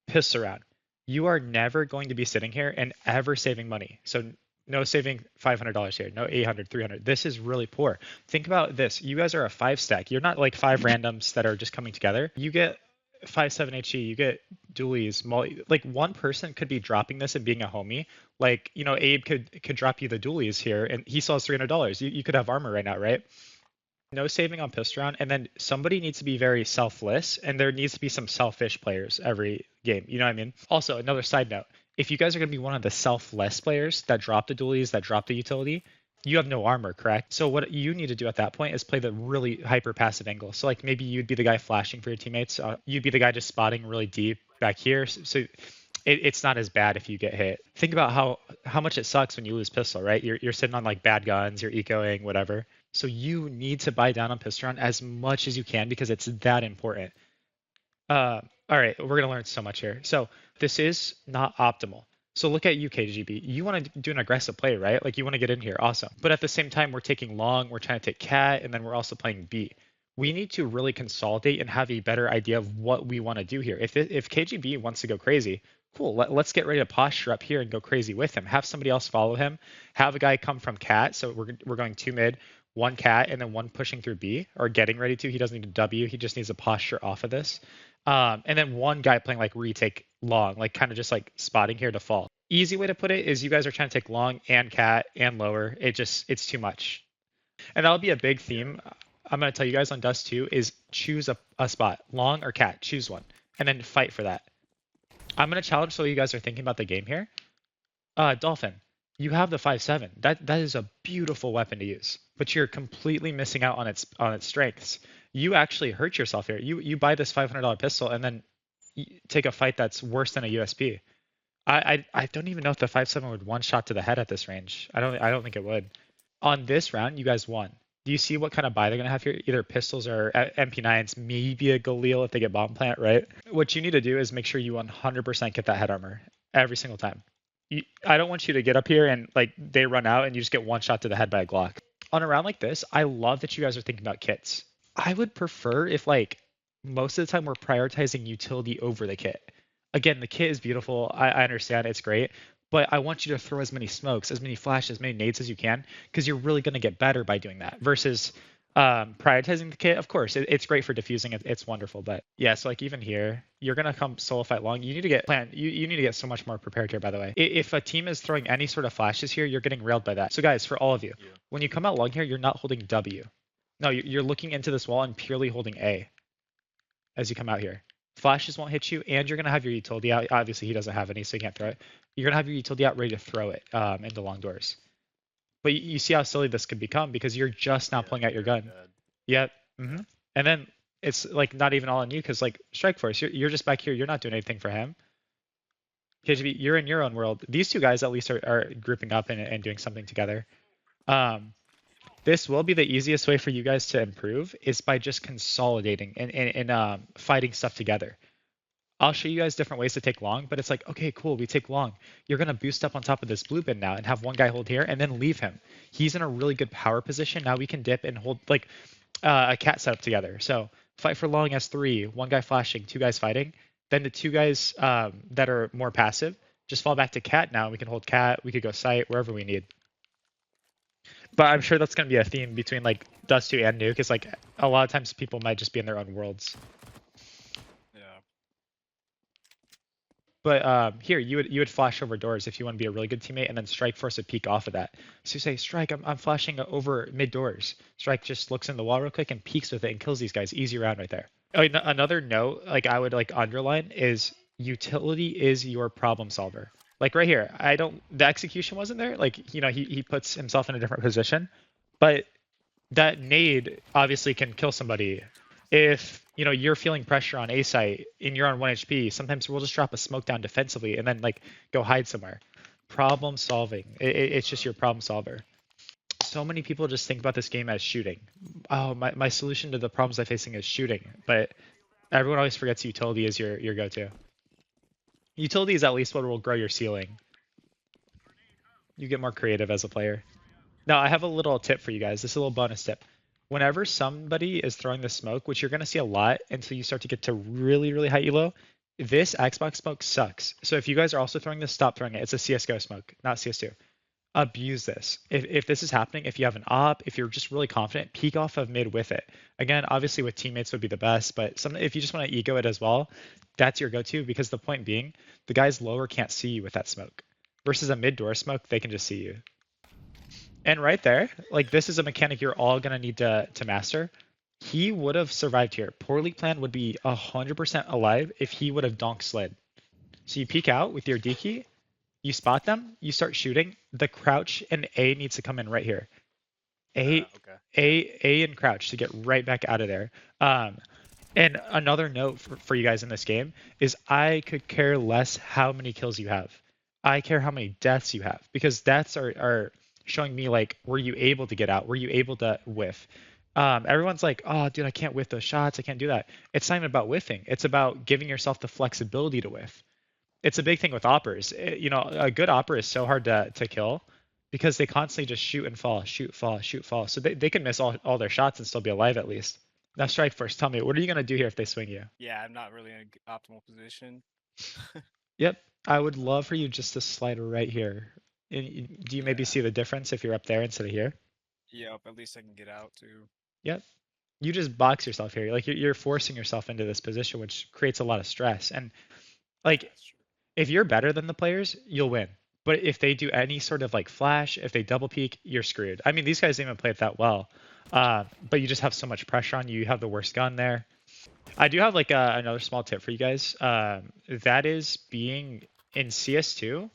pistol round. You are never going to be sitting here and ever saving money. So no saving $500 here, no 800, 300. This is really poor. Think about this. You guys are a 5 stack. You're not like 5 randoms that are just coming together. You get 5/7 HE, you get dualies, like one person could be dropping this and being a homie. Like, you know, Abe could drop you the dualies here and he sells $300. You could have armor right now, right? No saving on pistol round, and then somebody needs to be very selfless, and there needs to be some selfish players every game. You know what I mean? Also, another side note, if you guys are going to be one of the selfless players that drop the dualies, that drop the utility, you have no armor, correct? So what you need to do at that point is play the really hyper passive angle. So like maybe you'd be the guy flashing for your teammates. You'd be the guy just spotting really deep back here. So it's not as bad if you get hit. Think about how much it sucks when you lose pistol, right? You're sitting on like bad guns, you're ecoing, whatever. So you need to buy down on pistol round as much as you can because it's that important. All right, we're gonna learn so much here. So this is not optimal. So look at you, KGB. You want to do an aggressive play, right? Like you want to get in here, awesome. But at the same time, we're taking long, we're trying to take cat, and then we're also playing B. We need to really consolidate and have a better idea of what we want to do here. If KGB wants to go crazy, cool. Let's get ready to posture up here and go crazy with him. Have somebody else follow him. Have a guy come from cat. So we're going 2 mid, 1 cat, and then 1 pushing through B, or getting ready to. He doesn't need a W. He just needs a posture off of this. And then 1 guy playing like retake long, like kind of just like spotting here to fall. Easy way to put it is you guys are trying to take long and cat and lower. It's too much. And that'll be a big theme. I'm going to tell you guys on Dust 2 is choose a spot, long or cat, choose one, and then fight for that. I'm going to challenge so you guys are thinking about the game here. Dolphin, you have the 5/7. That is a beautiful weapon to use, but you're completely missing out on its strengths. You actually hurt yourself here. You buy this $500 pistol and then take a fight that's worse than a USP. I don't even know if the 5/7 would one shot to the head at this range. I don't think it would. On this round, you guys won. Do you see what kind of buy they're gonna have here? Either pistols or MP9s, maybe a Galil if they get bomb plant, right? What you need to do is make sure you 100% get that head armor every single time. I don't want you to get up here and like they run out and you just get one shot to the head by a Glock. On a round like this, I love that you guys are thinking about kits. I would prefer if like most of the time we're prioritizing utility over the kit. Again, the kit is beautiful. I understand it's great, but I want you to throw as many smokes, as many flashes, as many nades as you can, because you're really going to get better by doing that versus prioritizing the kit. Of course, it's great for diffusing. It's wonderful, but yeah. So like even here, you're gonna come solo fight long. You need to get planned. You need to get so much more prepared here. By the way, if a team is throwing any sort of flashes here, you're getting railed by that. So guys, for all of you, when you come out long here, you're not holding W. No, you're looking into this wall and purely holding A as you come out here. Flashes won't hit you, and you're gonna have your utility out. Obviously, he doesn't have any, so you can't throw it. You're gonna have your utility out ready to throw it into long doors. But you see how silly this could become because you're just now pulling out your gun. Yep. And then it's like not even all on you because like Strike Force, you're just back here. You're not doing anything for him. KGB, you're in your own world. These two guys at least are grouping up and doing something together. This will be the easiest way for you guys to improve is by just consolidating and fighting stuff together. I'll show you guys different ways to take long, but it's like, okay, cool, we take long. You're going to boost up on top of this blue bin now and have one guy hold here and then leave him. He's in a really good power position. Now we can dip and hold like a cat setup together. So fight for long S3, one guy flashing, 2 guys fighting. Then the 2 guys that are more passive, just fall back to cat now. We can hold cat, we could go sight, wherever we need. But I'm sure that's going to be a theme between like Dust 2 and Nuke. It's like a lot of times people might just be in their own worlds. But here, you would flash over doors if you want to be a really good teammate, and then Strike Force would peek off of that. So you say, Strike, I'm flashing over mid doors. Strike just looks in the wall real quick and peeks with it and kills these guys. Easy round right there. Oh, another note, like I would like underline is utility is your problem solver. Like right here, the execution wasn't there. Like, you know, he puts himself in a different position, but that nade obviously can kill somebody. If you know you're feeling pressure on A site and you're on 1 HP, sometimes we'll just drop a smoke down defensively and then like go hide somewhere. Problem solving. It's just your problem solver. So many people just think about this game as shooting. Oh, my solution to the problems I'm facing is shooting, but everyone always forgets utility is your go-to. Utility is at least what will grow your ceiling. You get more creative as a player. Now I have a little tip for you guys. This is a little bonus tip. Whenever somebody is throwing the smoke, which you're going to see a lot until you start to get to really, really high elo, This Xbox smoke sucks. So if you guys are also throwing this, stop throwing it. It's a CSGO smoke, not CS2. Abuse this. If this is happening, if you have an op, if you're just really confident, peek off of mid with it. Again, obviously with teammates would be the best, but if you just want to ego it as well, that's your go-to because the point being, the guys lower can't see you with that smoke. Versus a mid door smoke, they can just see you. And right there, like this is a mechanic you're all gonna need to master. He would have survived here. Poor league plan would be 100% alive if he would have donk slid. So you peek out with your D key, you spot them, you start shooting. The crouch and A needs to come in right here. A and crouch to get right back out of there. And another note for you guys in this game is I could care less how many kills you have. I care how many deaths you have because deaths are showing me like, were you able to get out? Were you able to whiff? Everyone's like, oh, dude, I can't whiff those shots. I can't do that. It's not even about whiffing. It's about giving yourself the flexibility to whiff. It's a big thing with oppers. You know, a good opper is so hard to kill because they constantly just shoot and fall, shoot, fall, shoot, fall. So they can miss all their shots and still be alive at least. Now, Strike Force, tell me, what are you going to do here if they swing you? Yeah, I'm not really in an optimal position. Yep. I would love for you just to slide right here. Do you maybe see the difference if you're up there instead of here? Yep, at least I can get out too. Yep. You just box yourself here. Like you're forcing yourself into this position, which creates a lot of stress. And like, if you're better than the players, you'll win. But if they do any sort of like flash, if they double peek, you're screwed. I mean, these guys didn't even play it that well. But you just have so much pressure on you. You have the worst gun there. I do have like another small tip for you guys. That is being in CS2,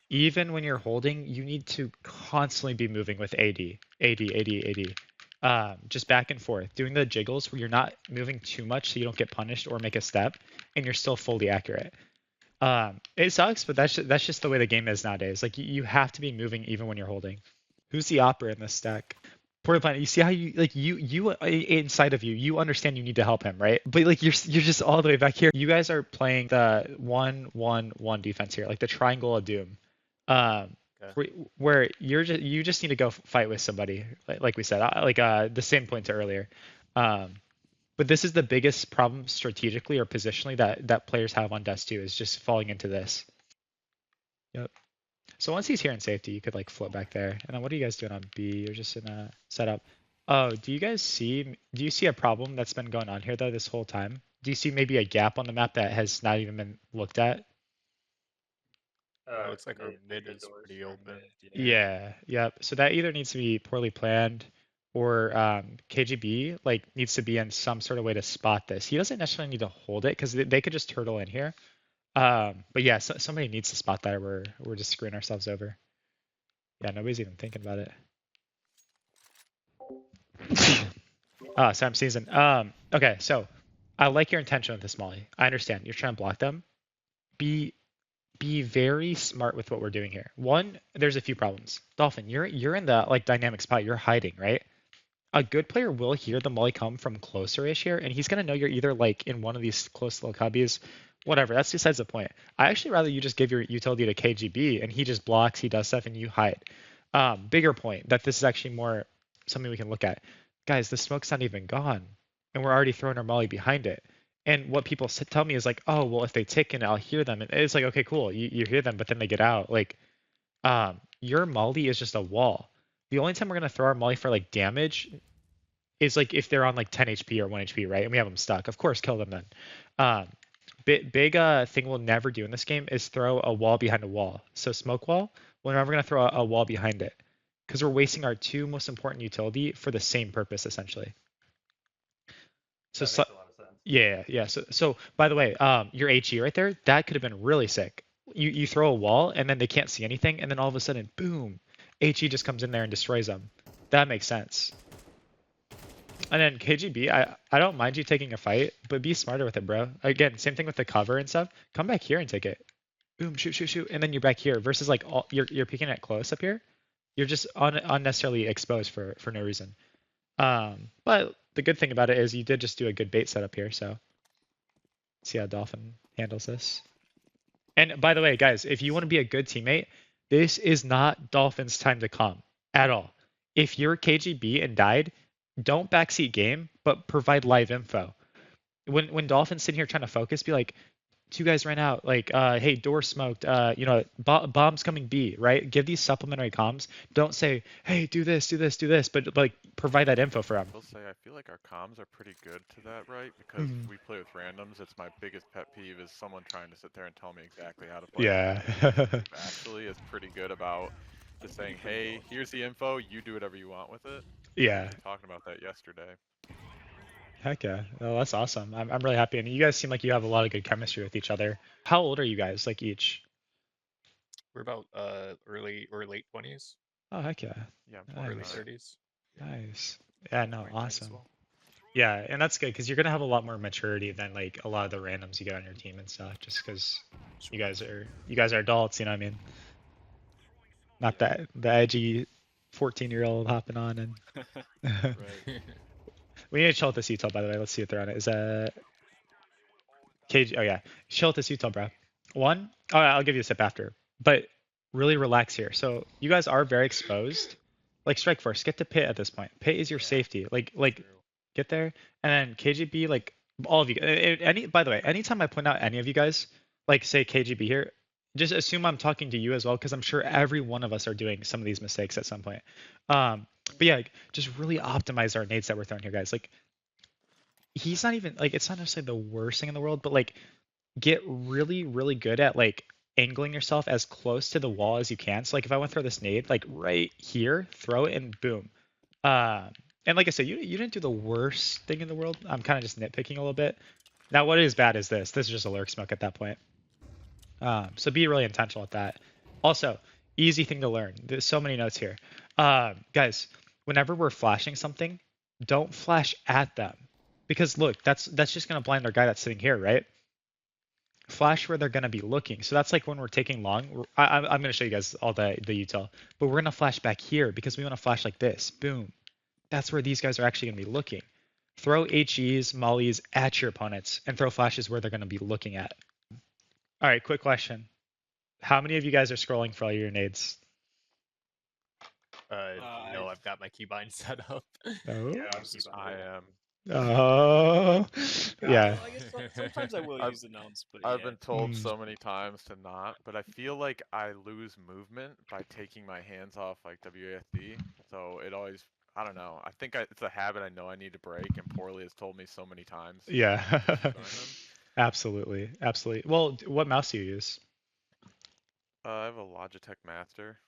even when you're holding, you need to constantly be moving with AD. Just back and forth, doing the jiggles where you're not moving too much so you don't get punished or make a step, and you're still fully accurate. It sucks, but that's just the way the game is nowadays. Like you have to be moving even when you're holding. Who's the opera in this stack? Porta Planet, you see how you inside of you, you understand you need to help him, right? But like you're just all the way back here. You guys are playing the 1-1-1 defense here, like the triangle of doom. Where you just need to go fight with somebody, like we said, the same point to earlier. But this is the biggest problem strategically or positionally that players have on Dust 2 is just falling into this. Yep. So once he's here in safety, you could like float back there. And then what are you guys doing on B? You're just in a setup. Oh, do you see a problem that's been going on here though this whole time? Do you see maybe a gap on the map that has not even been looked at? Looks like our mid is pretty open. Yeah, yep. So that either needs to be poorly planned or KGB like needs to be in some sort of way to spot this. He doesn't necessarily need to hold it because they could just turtle in here. But yeah, somebody needs to spot that or we're just screwing ourselves over. Yeah, nobody's even thinking about it. Sam Season. Okay, so I like your intention with this Molly. I understand. You're trying to block them. Be very smart with what we're doing here. One, there's a few problems. Dolphin, you're in the like dynamic spot. You're hiding, right? A good player will hear the molly come from closer-ish here, and he's gonna know you're either like in one of these close little cubbies, whatever. That's besides the point. I actually rather you just give your utility to KGB and he just blocks, he does stuff, and you hide. Bigger point that this is actually more something we can look at. Guys, the smoke's not even gone, and we're already throwing our molly behind it. And what people tell me is like, oh, well, if they tick in, I'll hear them. And it's like, okay, cool, you hear them, but then they get out. Like, your molly is just a wall. The only time we're gonna throw our molly for like damage is like if they're on like 10 HP or 1 HP, right? And we have them stuck. Of course, kill them then. Big thing we'll never do in this game is throw a wall behind a wall. So smoke wall, we're never gonna throw a wall behind it because we're wasting our two most important utility for the same purpose essentially. So, that makes a lot of sense. yeah. So by the way, your HE right there, that could have been really sick. You throw a wall and then they can't see anything, and then all of a sudden, boom, HE just comes in there and destroys them. That makes sense. And then KGB, I don't mind you taking a fight, but be smarter with it, bro. Again, same thing with the cover and stuff. Come back here and take it. Boom, shoot, and then you're back here. Versus like you're peeking at close up here. You're just unnecessarily exposed for no reason. But the good thing about it is you did just do a good bait setup here, so see how Dolphin handles this. And by the way, guys, if you want to be a good teammate, this is not Dolphin's time to come at all. If you're KGB and died, don't backseat game, but provide live info. When Dolphin's sitting here trying to focus, be like, two guys ran out. Like, hey, door smoked. You know, bombs coming B, right? Give these supplementary comms. Don't say, hey, do this, do this, do this, but like provide that info for them. I will say I feel like our comms are pretty good to that, right? Because Mhm. if we play with randoms, it's my biggest pet peeve is someone trying to sit there and tell me exactly how to play. Yeah. Actually is pretty good about just saying, hey, here's the info, you do whatever you want with it. Yeah. We were talking about that yesterday. Heck yeah. Oh, that's awesome. I'm really happy. And you guys seem like you have a lot of good chemistry with each other. How old are you guys, like each? We're about early or late 20s. Oh, heck yeah. Yeah, Nice. Early 30s. Nice. Yeah, no, 29 as awesome. well. Yeah, and that's good because you're gonna have a lot more maturity than like a lot of the randoms you get on your team and stuff, just because you guys are adults, you know what I mean? Not that the edgy 14-year-old hopping on and Right. we need to chill with this util, by the way. Let's see if they're on it. Is that KG? Oh yeah, chill with this util, bro. One, oh, I'll give you a sip after, but really relax here. So you guys are very exposed. Like Strike Force, get to pit at this point. Pit is your safety. Like True. get there, and then KGB, like all of you. Any by the way, anytime I point out any of you guys, like say KGB here, just assume I'm talking to you as well, because I'm sure every one of us are doing some of these mistakes at some point. But yeah, like, just really optimize our nades that we're throwing here, guys. Like he's not even like it's not necessarily the worst thing in the world, but like get really, really good at like angling yourself as close to the wall as you can. So like if I want to throw this nade like right here, throw it and boom. And like I said, you didn't do the worst thing in the world. I'm kind of just nitpicking a little bit. Now what is bad is this. This is just a lurk smoke at that point. So be really intentional at that. Also, easy thing to learn. There's so many notes here. Guys, whenever we're flashing something, don't flash at them. Because look, that's just gonna blind our guy that's sitting here, right? Flash where they're gonna be looking. So that's like when we're taking long. I'm gonna show you guys all the util, but we're gonna flash back here because we want to flash like this. Boom. That's where these guys are actually gonna be looking. Throw HEs, mollies at your opponents, and throw flashes where they're gonna be looking at. All right, quick question. How many of you guys are scrolling for all your nades? No, I've got my keybind set up. Oh. Yeah, I was just I am. Oh. Yeah. I guess sometimes I will use the nuns, but I've yeah. been told Mm. so many times to not, but I feel like I lose movement by taking my hands off like WASD. So it always, I don't know. I think it's a habit I know I need to break, and Poorly has told me so many times. Yeah. Join them. Absolutely. Absolutely. Well, what mouse do you use? I have a Logitech Master.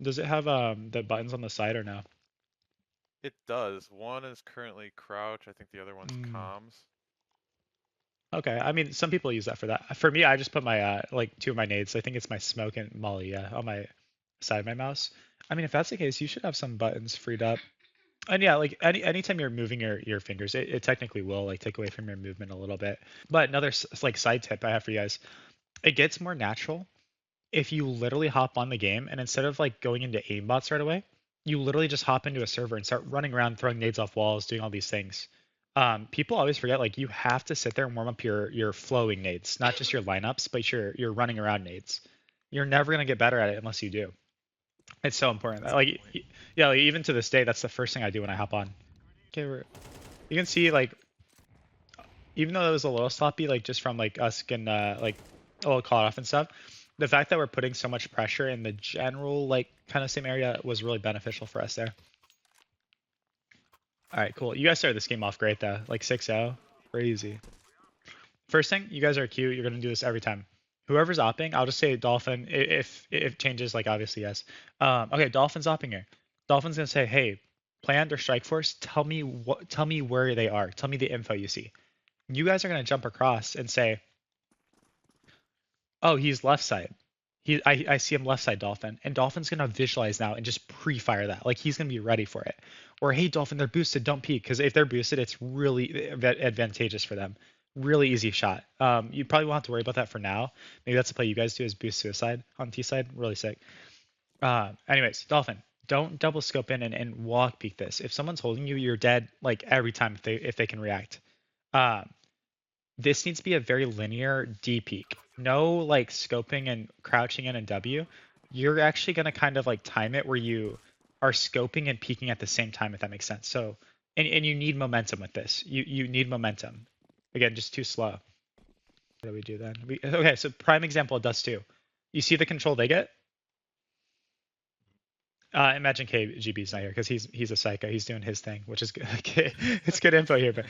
Does it have the buttons on the side or no? It does. One is currently crouch. I think the other one's Mm. comms. Okay. I mean, some people use that for that. For me, I just put my like two of my nades. I think it's my smoke and molly, yeah, on my side of my mouse. I mean, if that's the case, you should have some buttons freed up. And yeah, like anytime you're moving your fingers, it technically will like take away from your movement a little bit. But another like side tip I have for you guys, it gets more natural if you literally hop on the game and instead of like going into aimbots right away, you literally just hop into a server and start running around throwing nades off walls, doing all these things. People always forget like you have to sit there and warm up your flowing nades, not just your lineups, but your running around nades. You're never gonna get better at it unless you do. It's so important. Like yeah, like, even to this day, that's the first thing I do when I hop on. Okay, you can see like even though it was a little sloppy, like just from like us getting like a little caught off and stuff, the fact that we're putting so much pressure in the general like kind of same area was really beneficial for us there. All right, cool. You guys started this game off great though, like 6-0, crazy. First thing, you guys are cute. You're gonna do this every time. Whoever's opping, I'll just say Dolphin. If it changes, like obviously yes. Okay, Dolphin's opping here. Dolphin's gonna say, hey, planned or strike force, tell me where they are. Tell me the info you see. You guys are gonna jump across and say, oh, he's left side. I see him left side, Dolphin. And Dolphin's going to visualize now and just pre-fire that. Like, he's going to be ready for it. Or, hey, Dolphin, they're boosted. Don't peek. Because if they're boosted, it's really advantageous for them. Really easy shot. You probably won't have to worry about that for now. Maybe that's the play you guys do is boost suicide on T side. Really sick. Anyways, Dolphin, don't double scope in and walk peek this. If someone's holding you, you're dead like every time if they can react. This needs to be a very linear D peak. No like scoping and crouching in and W. You're actually going to kind of like time it where you are scoping and peeking at the same time, if that makes sense. So, and you need momentum with this. You need momentum. Again, just too slow. What do we do then? Okay, so prime example of Dust 2. You see the control they get? Imagine KGB's not here because he's a psycho. He's doing his thing, which is good. Okay, it's good info here, but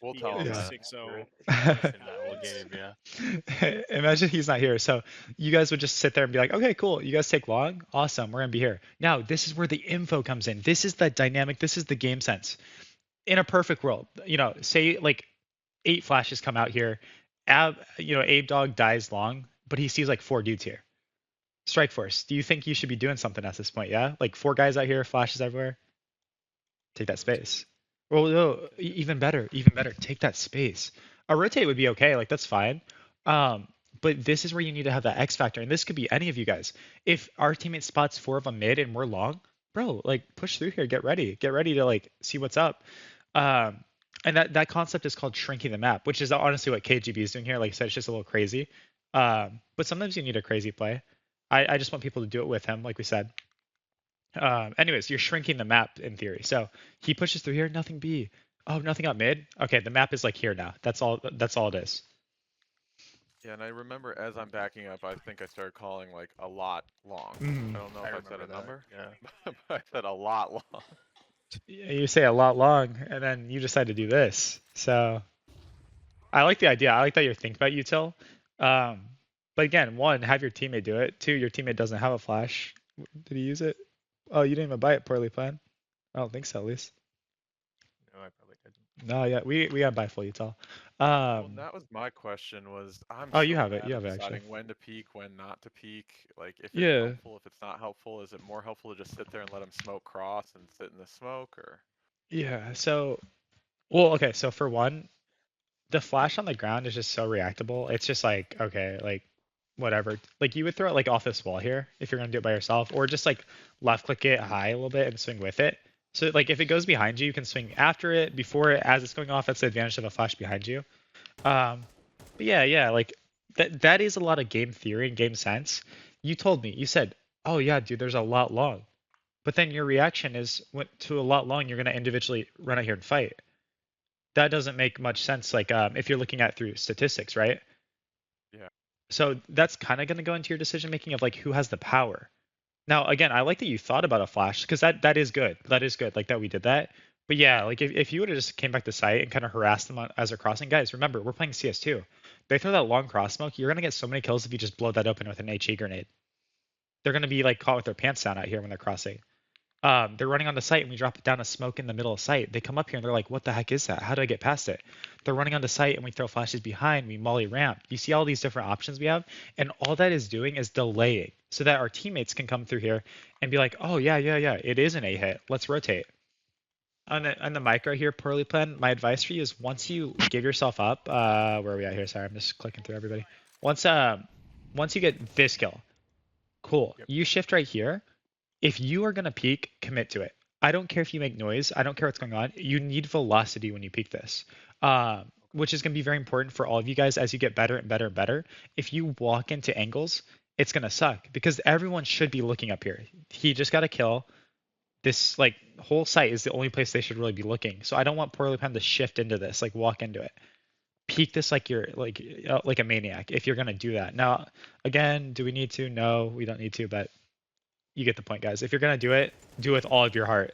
We'll tell him. Yeah. 6-0. That game, yeah. Imagine he's not here. So you guys would just sit there and be like, okay, cool. You guys take long. Awesome. We're going to be here. Now, this is where the info comes in. This is the dynamic. This is the game sense. In a perfect world, say like 8 flashes come out here. Abe Dog dies long, but he sees like 4 dudes here. Strike Force, do you think you should be doing something at this point? Yeah? Like 4 guys out here, flashes everywhere? Take that space. Well, no, even better. Take that space. A rotate would be okay. Like, that's fine. But this is where you need to have that X factor. And this could be any of you guys. If our teammate spots 4 of them mid and we're long, bro, like, push through here. Get ready. Get ready to, like, see what's up. And that concept is called shrinking the map, which is honestly what KGB is doing here. Like I said, it's just a little crazy. But sometimes you need a crazy play. I just want people to do it with him, like we said. Anyways, you're shrinking the map in theory. So he pushes through here, nothing B. Oh, nothing up mid. Okay, the map is like here now. That's all it is. Yeah, and I remember as I'm backing up, I think I started calling like a lot long. Mhm. I don't know if I said a number. Yeah. But I said a lot long. You say a lot long, and then you decide to do this. So I like the idea. I like that you're thinking about util. But again, 1, have your teammate do it. 2, your teammate doesn't have a flash. Did he use it? Oh, you didn't even buy it, poorly planned. I don't think so, at least. No, I probably didn't. No, yeah, we gotta buy full util. Well, that was my question. Was I'm Oh, so you have it. bad You at have it, actually. deciding when to peek, when not to peek. Like if it's Yeah. helpful, if it's not helpful, is it more helpful to just sit there and let him smoke cross and sit in the smoke, or? Yeah. So, well, okay. So for 1, the flash on the ground is just so reactable. It's just like, okay, like whatever. Like you would throw it like off this wall here if you're gonna do it by yourself, or just like left click it high a little bit and swing with it. So like if it goes behind you, you can swing after it, before it, as it's going off. That's the advantage of a flash behind you. But yeah, like that is a lot of game theory and game sense. You told me, you said, oh yeah, dude, there's a lot long. But then your reaction is to a lot long, you're gonna individually run out here and fight. That doesn't make much sense. Like if you're looking at through statistics, right? Yeah. So that's kind of going to go into your decision making of like who has the power. Now, again, I like that you thought about a flash because that is good. That is good. Like that we did that. But yeah, like if you would have just came back to site and kind of harassed them as they're crossing, guys, remember we're playing CS2. They throw that long cross smoke. You're gonna get so many kills if you just blow that open with an HE grenade. They're gonna be like caught with their pants down out here when they're crossing. They're running on the site and we drop down a smoke in the middle of site. They come up here and they're like, what the heck is that? How do I get past it? They're running on the site and we throw flashes behind, we molly ramp. You see all these different options we have, and all that is doing is delaying so that our teammates can come through here and be like, oh yeah, it is an A hit. Let's rotate. On the mic right here, poorly planned, my advice for you is once you give yourself up, where are we at here? Sorry, I'm just clicking through everybody. Once you get this kill, cool. Yep. You shift right here. If you are going to peek, commit to it. I don't care if you make noise. I don't care what's going on. You need velocity when you peek this, which is going to be very important for all of you guys as you get better and better and better. If you walk into angles, it's going to suck because everyone should be looking up here. He just got a kill. This like whole site is the only place they should really be looking. So I don't want poorly planned to shift into this, like walk into it. Peek this like you're like a maniac if you're going to do that. Now, again, do we need to? No, we don't need to, but you get the point, guys. If you're gonna do it with all of your heart.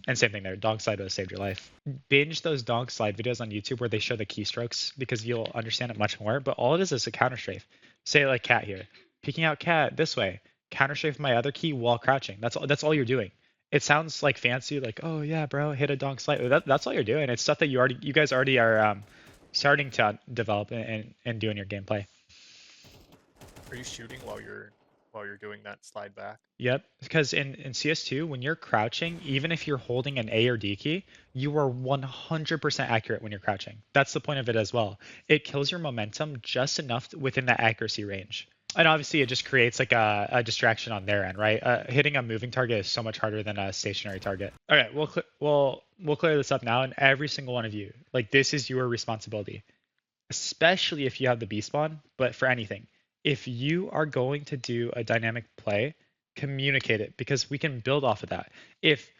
And same thing there. Donk-Slide would have saved your life. Binge those Donk-Slide videos on YouTube where they show the keystrokes because you'll understand it much more. But all it is a counter strafe. Say like cat here, peeking out cat this way, counter strafe my other key while crouching. That's all you're doing. It sounds like fancy, like oh yeah, bro, hit a Donk-Slide. That's all you're doing. It's stuff that you guys already are starting to develop and do in your gameplay. Are you shooting while you're doing that slide back? Yep, because in CS2, when you're crouching, even if you're holding an A or D key, you are 100% accurate when you're crouching. That's the point of it as well. It kills your momentum just enough within that accuracy range. And obviously, it just creates like a distraction on their end, right? Hitting a moving target is so much harder than a stationary target. Okay, we'll clear this up now, and every single one of you, like this is your responsibility, especially if you have the B spawn, but for anything. If you are going to do a dynamic play, communicate it because we can build off of that. If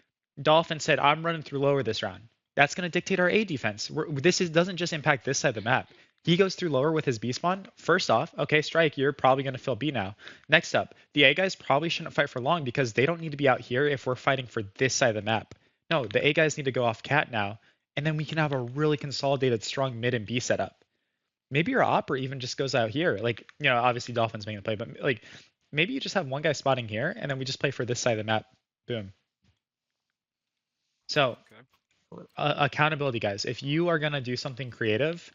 Dolphin said, I'm running through lower this round, that's going to dictate our A defense. This doesn't just impact this side of the map. He goes through lower with his B spawn. First off, okay, strike, you're probably going to fill B now. Next up, the A guys probably shouldn't fight for long because they don't need to be out here if we're fighting for this side of the map. No, the A guys need to go off cat now, and then we can have a really consolidated, strong mid and B setup. Maybe your AWPer even just goes out here. Like, you know, obviously Dolphin's making the play, but like maybe you just have one guy spotting here, and then we just play for this side of the map. Boom. So, accountability, guys. If you are going to do something creative,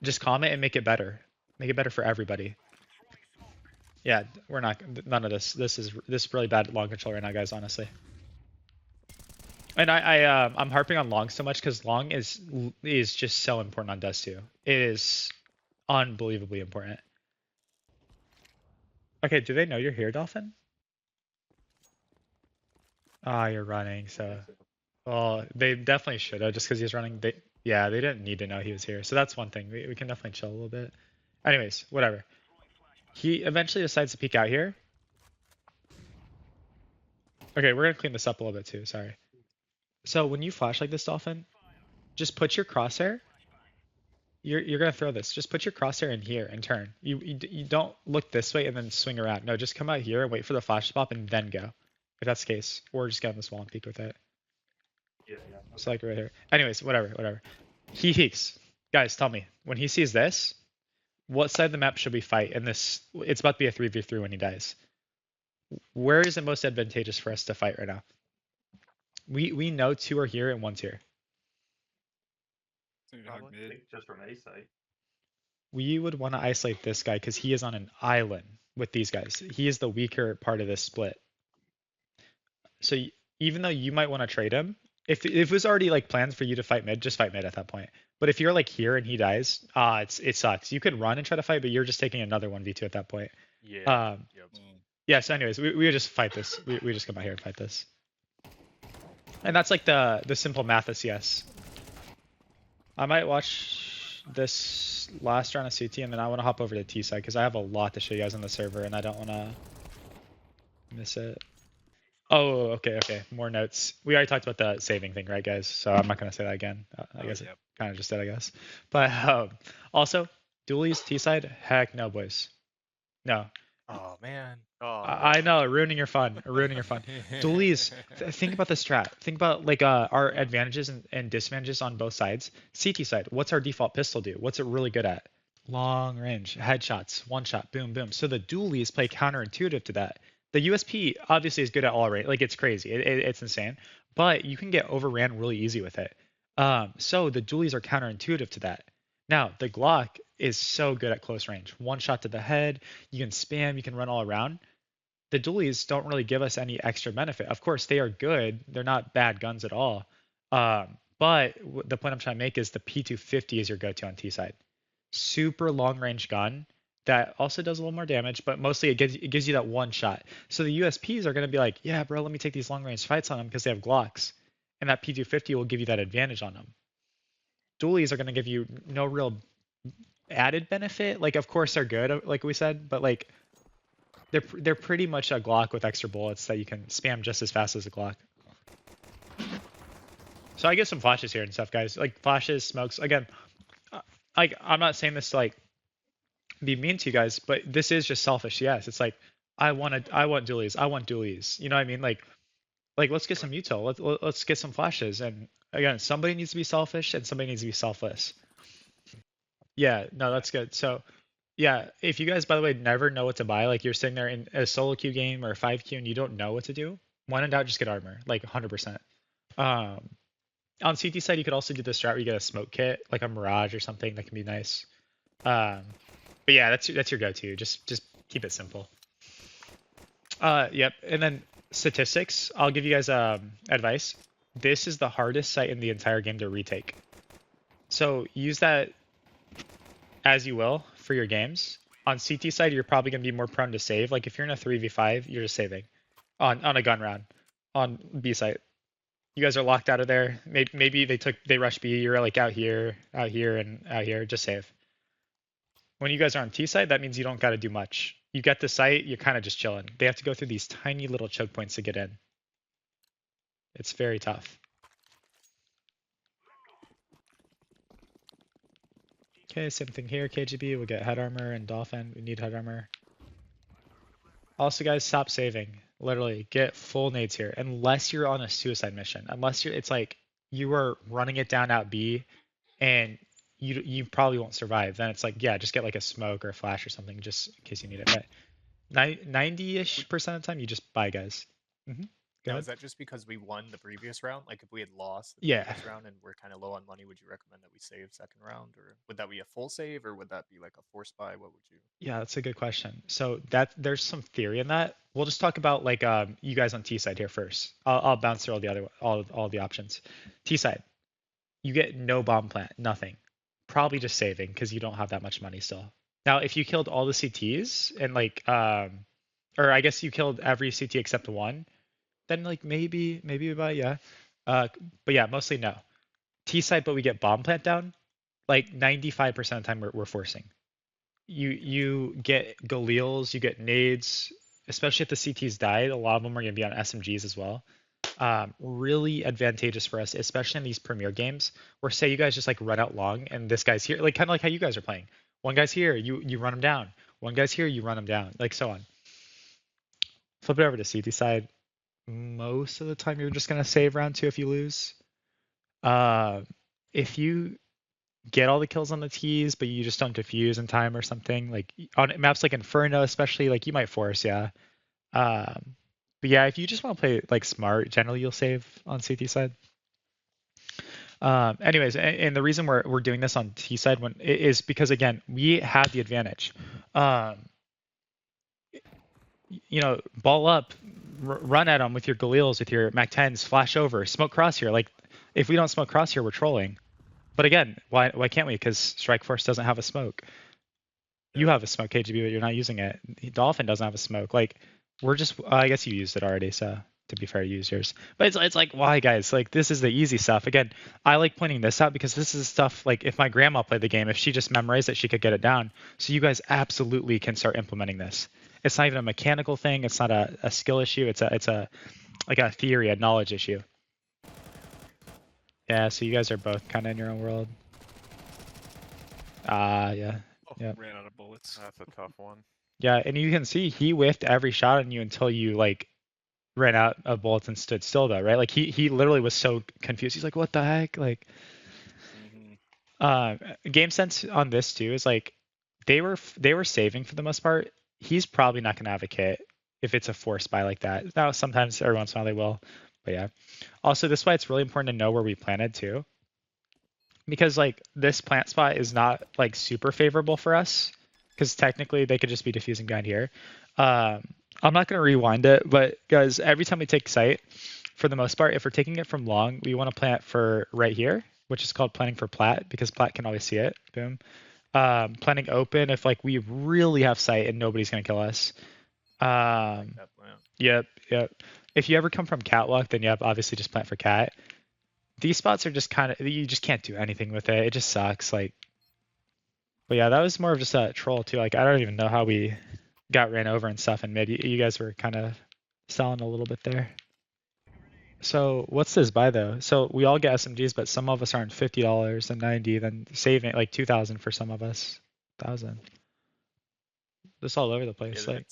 just comment and make it better. Make it better for everybody. Yeah, we're not, none of this. This is really bad long control right now, guys, honestly. And I'm harping on long so much because long is just so important on Dust 2. It is unbelievably important. Okay, do they know you're here, Dolphin? Ah, you're running, so. Well, they definitely should have, just because he's running. Yeah, they didn't need to know he was here. So that's one thing. We can definitely chill a little bit. Anyways, whatever. He eventually decides to peek out here. Okay, we're going to clean this up a little bit too. Sorry. So when you flash like this, Dolphin, just put your crosshair. You're going to throw this. Just put your crosshair in here and turn. You don't look this way and then swing around. No, just come out here and wait for the flash pop and then go. If that's the case. Or just get on this wall and peek with it. Yeah. It's like right here. Anyways, whatever. He peeks. Guys, tell me, when he sees this, what side of the map should we fight? And this, it's about to be a 3v3 when he dies. Where is it most advantageous for us to fight right now? We know 2 are here and 1's here. Just from A side. We would want to isolate this guy because he is on an island with these guys. He is the weaker part of this split. So even though you might want to trade him, if it was already like plans for you to fight mid, just fight mid at that point. But if you're like here and he dies, it sucks. You could run and try to fight, but you're just taking another 1v2 at that point. Yeah. Yeah, so anyways, we would just fight this. We just come out here and fight this. And that's like the simple math of CS. I might watch this last round of CT and then I want to hop over to T side because I have a lot to show you guys on the server and I don't want to miss it. Oh, okay. More notes. We already talked about the saving thing, right, guys? So I'm not going to say that again. I guess it kind of just did, I guess. But also, dualies, T-side, heck no, boys. No. Oh, man. I know, ruining your fun. Dualies, think about the strat. Think about like our advantages and disadvantages on both sides. CT side, what's our default pistol do? What's it really good at? Long range, headshots, one shot, boom, boom. So the dualies play counterintuitive to that. The USP obviously is good at all range. Like it's crazy. It's insane. But you can get overran really easy with it. So the dualies are counterintuitive to that. Now, the Glock is so good at close range. One shot to the head. You can spam. You can run all around. The dualies don't really give us any extra benefit. Of course, they are good. They're not bad guns at all. But the point I'm trying to make is the P250 is your go-to on T side. Super long range gun. That also does a little more damage, but mostly it gives you that one shot. So the USPs are going to be like, yeah, bro, let me take these long range fights on them because they have Glocks. And that P250 will give you that advantage on them. Dualies are going to give you no real added benefit. Like, of course, they're good, like we said, but like they're pretty much a Glock with extra bullets that you can spam just as fast as a Glock. So I give some flashes here and stuff, guys. Like flashes, smokes. Again, like I'm not saying this to like be mean to you guys, but this is just selfish. Yes, it's like I want dualies. You know what I mean? Like let's get some util. Let's get some flashes. And again, somebody needs to be selfish and somebody needs to be selfless. Yeah, no, that's good. So yeah, if you guys, by the way, never know what to buy, like you're sitting there in a solo queue game or a 5Q and you don't know what to do, when in doubt, just get armor, like 100%. On CT side, you could also do the strat where you get a smoke kit, like a Mirage or something that can be nice. But yeah, that's your go-to. Just keep it simple. Yep. And then statistics. I'll give you guys advice. This is the hardest site in the entire game to retake. So use that as you will for your games. On CT side, you're probably gonna be more prone to save. Like if you're in a 3v5, you're just saving on a gun round. On B site, you guys are locked out of there. Maybe they rush B. You're like out here, and out here. Just save. When you guys are on T side, that means you don't got to do much. You get the site, you're kind of just chilling. They have to go through these tiny little choke points to get in. It's very tough. Okay, same thing here. KGB, we'll get head armor, and Dolphin, we need head armor. Also, guys, stop saving. Literally, get full nades here. Unless you're on a suicide mission. Unless it's like you are running it down out B, and you probably won't survive. Then it's like, yeah, just get like a smoke or a flash or something, just in case you need it. But 90-ish% of the time, you just buy, guys. Go Now, ahead. is that just because we won the previous round? Like, if we had lost the Yeah. previous round and we're kind of low on money, would you recommend that we save second round, or would that be a full save, or would that be like a force buy? What would you? Yeah, that's a good question. So there's some theory in that. We'll just talk about like you guys on T side here first. I'll bounce through all the options. T side, you get no bomb plant, nothing. Probably just saving because you don't have that much money still. Now, if you killed all the CTs and like or I guess you killed every CT except one, then like maybe we buy, yeah. But yeah, mostly no. T side, but we get bomb plant down. Like 95% of the time we're forcing. You get Galils, you get nades, especially if the CTs died. A lot of them are going to be on SMGs as well. Really advantageous for us, especially in these premier games, where say you guys just like run out long and this guy's here, like kind of like how you guys are playing. One guy's here, you run him down. One guy's here, you run him down, like so on. Flip it over to CT side. Most of the time, you're just going to save round 2 if you lose. If you get all the kills on the T's, but you just don't defuse in time or something, like on maps like Inferno, especially, like you might force, yeah. But yeah, if you just want to play like smart, generally you'll save on CT side. Anyways, and the reason we're doing this on T side is because again, we have the advantage. You know, ball up, run at them with your Galils, with your Mac 10s, flash over, smoke crosshair. Like if we don't smoke crosshair, we're trolling. But again, why can't we? Because Strike Force doesn't have a smoke. You have a smoke, KGB, but you're not using it. Dolphin doesn't have a smoke. Like we're just, I guess you used it already, so to be fair, use yours. But it's like, why, guys? Like this is the easy stuff. Again, I like pointing this out because this is stuff like if my grandma played the game, if she just memorized it, she could get it down. So you guys absolutely can start implementing this. It's not even a mechanical thing. It's not a skill issue. It's a like a theory, a knowledge issue. Yeah, so you guys are both kind of in your own world. Yeah. Oh, Yep. ran out of bullets. That's a tough one. Yeah, and you can see he whiffed every shot on you until you like ran out of bullets and stood still though, right? Like he literally was so confused. He's like, what the heck? Like game sense on this too is like they were saving for the most part. He's probably not gonna have a kit if it's a force buy like that. Now sometimes every once in a while they will. But yeah. Also, this is why it's really important to know where we planted too. Because like this plant spot is not like super favorable for us. Because technically they could just be diffusing behind here. I'm not going to rewind it, but guys, every time we take site, for the most part, if we're taking it from long, we want to plant for right here, which is called planting for plat, because plat can always see it. Boom. Planting open if like we really have sight and nobody's going to kill us. Yep. If you ever come from catwalk, then yep, obviously just plant for cat. These spots are just kind of, you just can't do anything with it. It just sucks. Like, but yeah, that was more of just a troll too. Like, I don't even know how we got ran over and stuff in mid. You guys were kind of selling a little bit there. So what's this buy though? So we all get SMGs, but some of us aren't $50 and 90, then saving like 2,000 for some of us. 1,000. This all over the place. Yeah, like.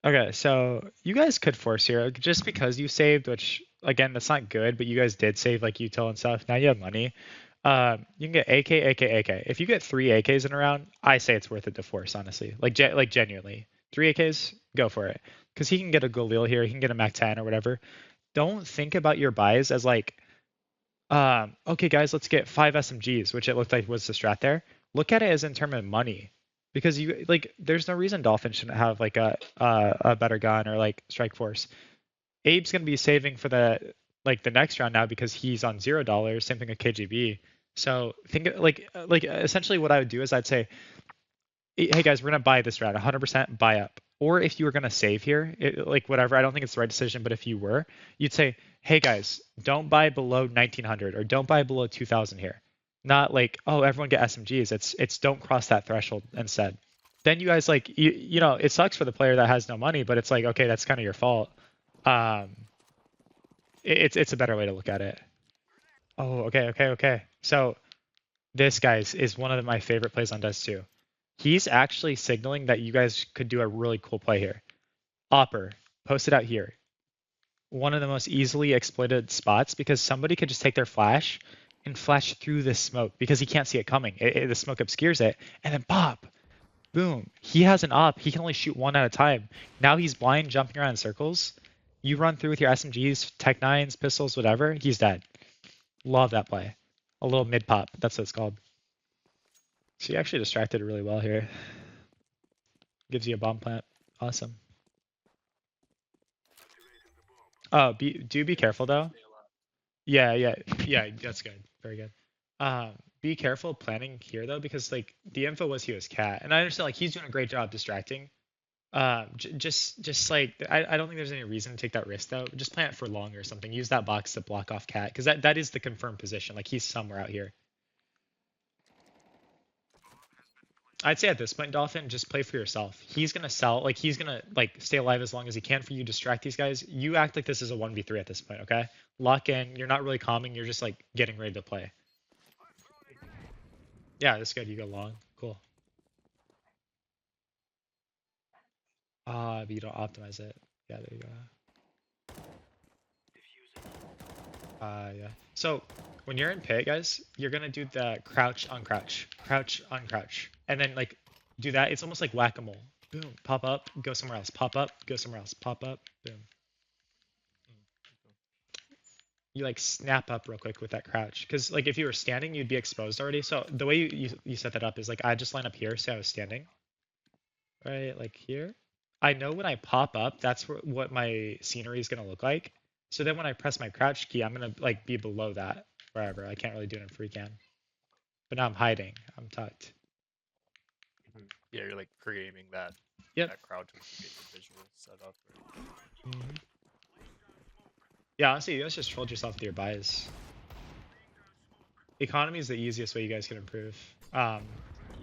Okay, so you guys could force here just because you saved, which again, that's not good, but you guys did save like util and stuff. Now you have money. You can get AK. If you get 3 AKs in a round, I say it's worth it to force, honestly. Like genuinely. 3 AKs, go for it. Because he can get a Galil here, he can get a Mac 10 or whatever. Don't think about your buys as like, okay guys, let's get 5 SMGs, which it looked like was the strat there. Look at it as in terms of money. Because you like, there's no reason Dolphin shouldn't have like a better gun or like Strike Force. Abe's gonna be saving for the next round now because he's on $0. Same thing with KGB. So think like essentially what I would do is I'd say, hey guys, we're gonna buy this round, 100% buy up. Or if you were gonna save here, like whatever, I don't think it's the right decision, but if you were, you'd say, hey guys, don't buy below 1900 or don't buy below 2000 here. Not like, oh, everyone get SMGs. It's don't cross that threshold instead. Then you guys like, you know, it sucks for the player that has no money, but it's like, okay, that's kind of your fault. It's a better way to look at it. Oh, okay. So This, guys, is one of my favorite plays on Dust 2. He's actually signaling that you guys could do a really cool play here. AWPer, post it out here. One of the most easily exploited spots because somebody could just take their flash and flash through the smoke because he can't see it coming. The smoke obscures it, and then pop, boom. He has an AWP. He can only shoot one at a time. Now he's blind, jumping around in circles. You run through with your SMGs, Tech 9s, pistols, whatever. He's dead. Love that play. A little mid pop. That's what it's called. So you actually distracted really well here. Gives you a bomb plant. Awesome. Oh, do be careful though. Yeah, that's good. Very good. Be careful planning here though, because like the info was he was cat, and I understand like he's doing a great job distracting. Just like I don't think there's any reason to take that risk though. Just plan it for long or something. Use that box to block off cat, because that is the confirmed position. Like he's somewhere out here. I'd say at this point, Dolphin, just play for yourself. He's gonna sell, like he's gonna like stay alive as long as he can for you. Distract these guys. You act like this is a 1v3 at this point, okay? Lock in. You're not really calming. You're just like getting ready to play. Yeah, that's good. You go long. Cool. But you don't optimize it. Yeah, there you go. Yeah. So when you're in pit, guys, you're gonna do the crouch, uncrouch, crouch, uncrouch, and then like do that. It's almost like whack-a-mole. Boom, pop up, go somewhere else. Pop up, go somewhere else. Pop up, boom. You like snap up real quick with that crouch, because like if you were standing, you'd be exposed already. So the way you set that up is like I just line up here, say I was standing, right, like here. I know when I pop up, that's what my scenery is gonna look like. So then when I press my crouch key, I'm gonna like be below that wherever. I can't really do it in free cam. But now I'm hiding. I'm tucked. Yeah, you're like pre-aiming that. Yep. That crouch to get your visual set up. Right? Mm-hmm. Yeah, honestly, you guys just trolled yourself with your buys. Economy is the easiest way you guys can improve. Yeah,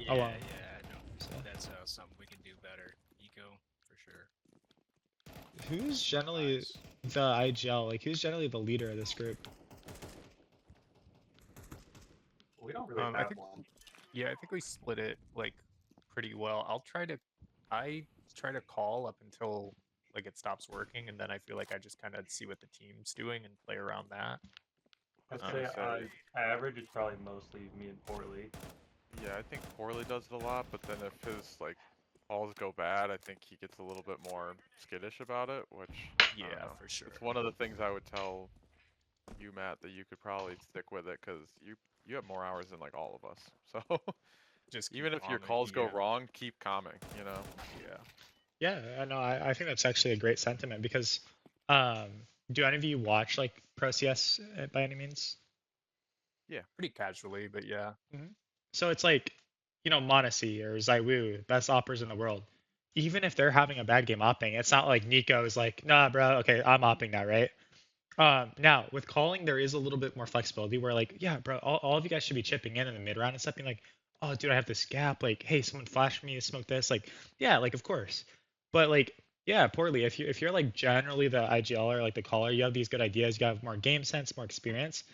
alone. yeah, no, So. that's something we can do better. Eco, for sure. Who's generally the IGL? Like, who's generally the leader of this group? We don't really I have think, one. yeah, I think we split it like pretty well. I try to call up until like it stops working, and then I feel like I just kind of see what the team's doing and play around that. I'd say average is probably mostly me and Poorly. Yeah, I think Poorly does it a lot, but then if his like calls go bad, I think he gets a little bit more skittish about it, which Yeah, for sure. It's one of the things I would tell you, Matt, that you could probably stick with it because you have more hours than like all of us. So Just even if your calls go wrong, keep calming, you know? Yeah, I know. I think that's actually a great sentiment because, do any of you watch like Pro CS by any means? Yeah, pretty casually, but yeah. So it's like, you know, Monacy or Zywoo, best oppers in the world. Even if they're having a bad game opping, it's not like Nico is like, nah, bro, okay, I'm opping now, right? Now with calling, there is a little bit more flexibility where like, yeah, bro, all of you guys should be chipping in the mid round and stuff, being like, oh, dude, I have this gap. Like, hey, someone flash me, smoke this. Like, yeah, like of course. But like, yeah, Poorly, if you're like generally the IGL or like the caller, you have these good ideas, you have more game sense, more experience.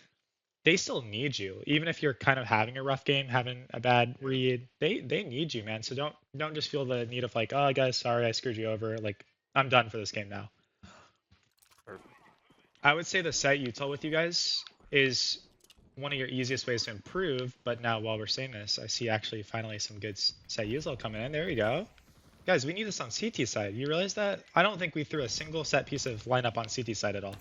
They still need you, even if you're kind of having a rough game, having a bad read. They need you, man. So don't just feel the need of like, oh, guys, sorry, I screwed you over. Like, I'm done for this game now. Perfect. I would say the set util with you guys is one of your easiest ways to improve. But now, while we're saying this, I see actually finally some good set util coming in. There we go. Guys, we need this on CT side. You realize that? I don't think we threw a single set piece of lineup on CT side at all.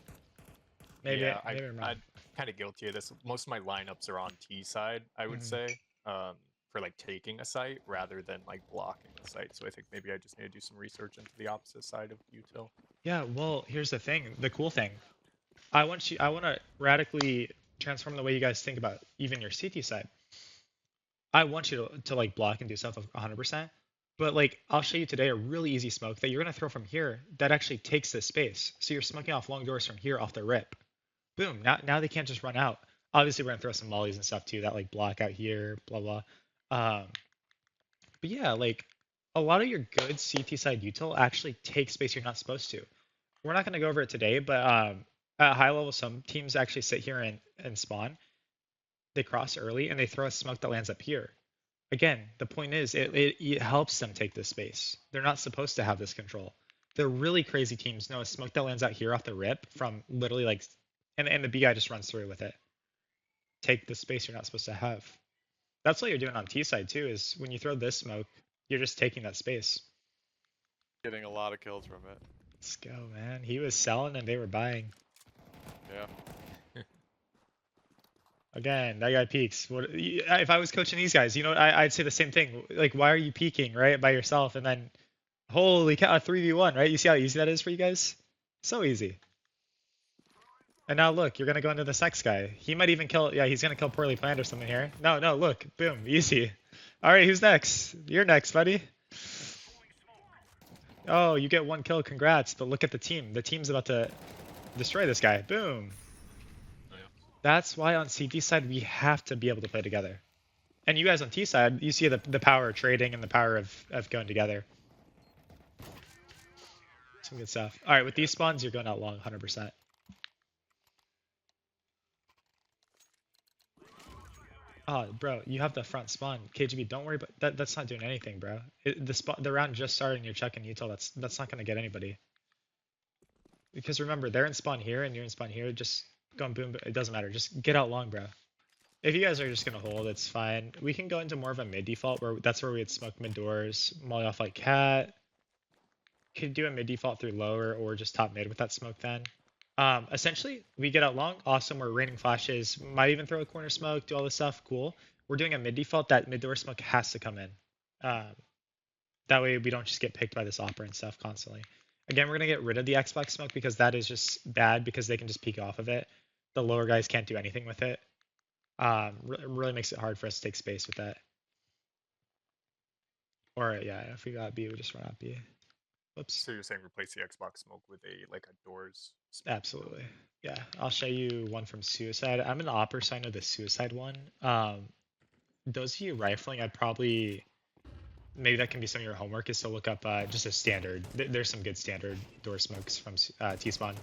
Maybe, yeah, maybe I'm wrong. I'm kind of guilty of this. Most of my lineups are on T side, I would say, for like taking a site rather than like blocking the site. So I think maybe I just need to do some research into the opposite side of util. Yeah, well, here's the thing. The cool thing. I want to radically transform the way you guys think about even your CT side. I want you to like block and do stuff 100%. But like, I'll show you today a really easy smoke that you're going to throw from here that actually takes this space. So you're smoking off long doors from here off the rip. Boom. Now they can't just run out. Obviously, we're going to throw some mollies and stuff too that like block out here, blah, blah. But yeah, like a lot of your good CT side util actually take space you're not supposed to. We're not going to go over it today, but at high level, some teams actually sit here and spawn. they cross early, and they throw a smoke that lands up here. Again, the point is, it helps them take this space. They're not supposed to have this control. The really crazy teams know a smoke that lands out here off the rip from literally like, and the B guy just runs through with it. Take the space you're not supposed to have. That's what you're doing on T side too, is when you throw this smoke, you're just taking that space. Getting a lot of kills from it. Let's go, man. He was selling and they were buying. Yeah. Again, that guy peeks. What if I was coaching these guys? You know, I'd say the same thing. Like, why are you peeking, right, by yourself? And then, holy cow, 3v1, right? You see how easy that is for you guys? So easy. And now look, you're gonna go into this next guy. He might even kill. Yeah, he's gonna kill poorly planned or something here. No, look, boom, easy. All right, who's next? You're next, buddy. Oh, you get 1 kill, congrats. But look at the team. The team's about to destroy this guy. Boom. That's why on CT side, we have to be able to play together. And you guys on T side, you see the power of trading and the power of going together. Some good stuff. All right, with these spawns, you're going out long 100%. Oh, bro, you have the front spawn. KGB, don't worry about that. That's not doing anything, bro. The round just started and you're checking util. That's not going to get anybody. Because remember, they're in spawn here and you're in spawn here. Just going boom. It doesn't matter. Just get out long, bro. If you guys are just going to hold, it's fine. We can go into more of a mid default where that's where we would smoke mid doors, molly off like cat. Could do a mid default through lower or just top mid with that smoke then. Essentially, we get out long, awesome, we're raining flashes, might even throw a corner smoke, do all this stuff, cool. We're doing a mid default, that mid door smoke has to come in. That way we don't just get picked by this AWPer and stuff constantly. Again, we're going to get rid of the Xbox smoke because that is just bad because they can just peek off of it. The lower guys can't do anything with it. Really makes it hard for us to take space with that. Or yeah, if we got B, we just run out B. Whoops. So you're saying replace the Xbox smoke with a doors smoke? Absolutely. Yeah, I'll show you one from Suicide. I'm an AWPer, so I know the Suicide one. Those of you rifling, I'd probably, maybe that can be some of your homework, is to look up just a standard. There's some good standard door smokes from T-Spawn.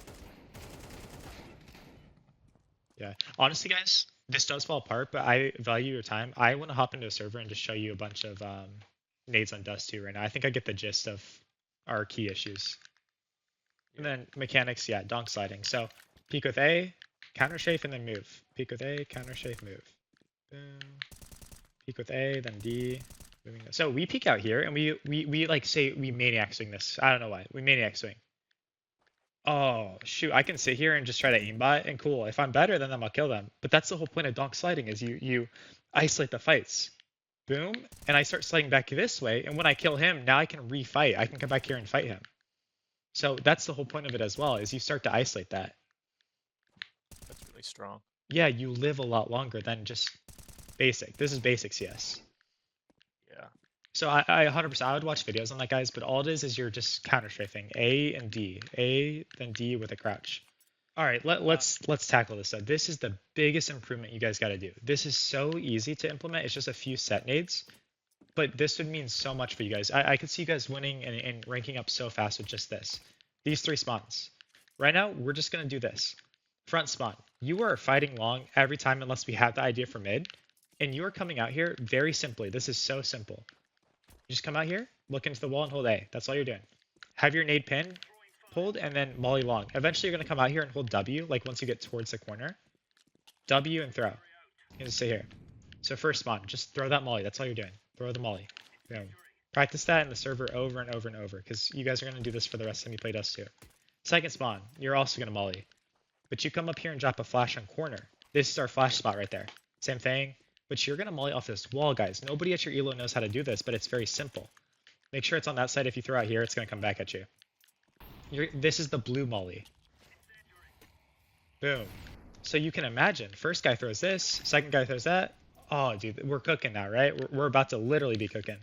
Yeah, honestly, guys, this does fall apart, but I value your time. I want to hop into a server and just show you a bunch of nades on dust too right now. I think I get the gist of our key issues. And then mechanics, yeah, donk sliding. So peek with A, counter strafe, and then move. Peek with A, counter strafe, move. Boom. Peek with A, then D. Moving. So we peek out here, and we like say we maniac swing this. I don't know why. We maniac swing. Oh shoot! I can sit here and just try to aimbot, and cool. If I'm better than them, I'll kill them. But that's the whole point of donk sliding, is you isolate the fights. Boom, and I start sliding back this way, and when I kill him, now I can refight. I can come back here and fight him. So that's the whole point of it as well, is you start to isolate that. That's really strong. Yeah, you live a lot longer than just basic. This is basic CS. Yeah. So I 100%, I would watch videos on that, guys, but all it is you're just counter strafing. A and D. A, then D with a crouch. All right, let's tackle this. So this is the biggest improvement you guys got to do. This is so easy to implement. It's just a few set nades, but this would mean so much for you guys. I could see you guys winning and ranking up so fast with just this. These 3 spawns. Right now, we're just going to do this. Front spawn. You are fighting long every time unless we have the idea for mid, and you are coming out here very simply. This is so simple. You just come out here, look into the wall, and hold A. That's all you're doing. Have your nade pin pulled, and then molly long. Eventually, you're going to come out here and hold W, like once you get towards the corner. W and throw. You just stay here. So first spawn, just throw that molly. That's all you're doing. Throw the molly. Boom. Practice that in the server over and over and over, because you guys are going to do this for the rest of the time you play Dust 2. Second spawn, you're also going to molly. But you come up here and drop a flash on corner. This is our flash spot right there. Same thing, but you're going to molly off this wall, guys. Nobody at your elo knows how to do this, but it's very simple. Make sure it's on that side. If you throw out here, it's going to come back at you. This is the blue molly. Boom. So you can imagine, first guy throws this, second guy throws that. Oh, dude, we're cooking now, right? We're about to literally be cooking.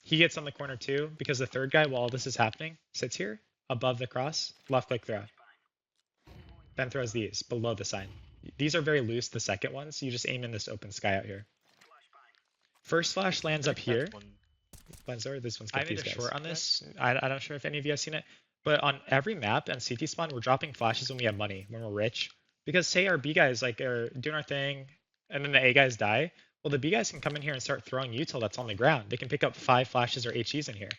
He gets on the corner too, because the third guy, while this is happening, sits here above the cross, left click throw. Then throws these below the sign. These are very loose, the second ones. So you just aim in this open sky out here. First flash lands up here. This one's I made a short on this. I'm not sure if any of you have seen it, but on every map and CT spawn, we're dropping flashes when we have money, when we're rich. Because say our B guys like are doing our thing, and then the A guys die. Well, the B guys can come in here and start throwing util that's on the ground. They can pick up 5 flashes or HEs in here.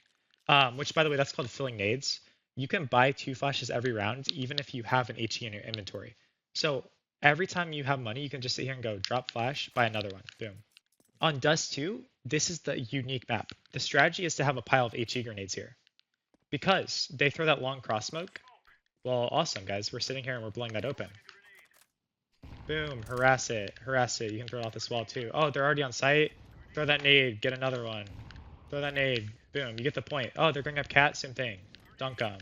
Which, by the way, that's called filling nades. You can buy 2 flashes every round, even if you have an HE in your inventory. So every time you have money, you can just sit here and go drop flash, buy another one. Boom. On Dust 2, this is the unique map. The strategy is to have a pile of HE grenades here. Because they throw that long cross smoke. Well, awesome, guys. We're sitting here and we're blowing that open. Boom. Harass it. Harass it. You can throw it off this wall too. Oh, they're already on site. Throw that nade. Get another one. Throw that nade. Boom. You get the point. Oh, they're going up cat. Same thing. Dunk 'em.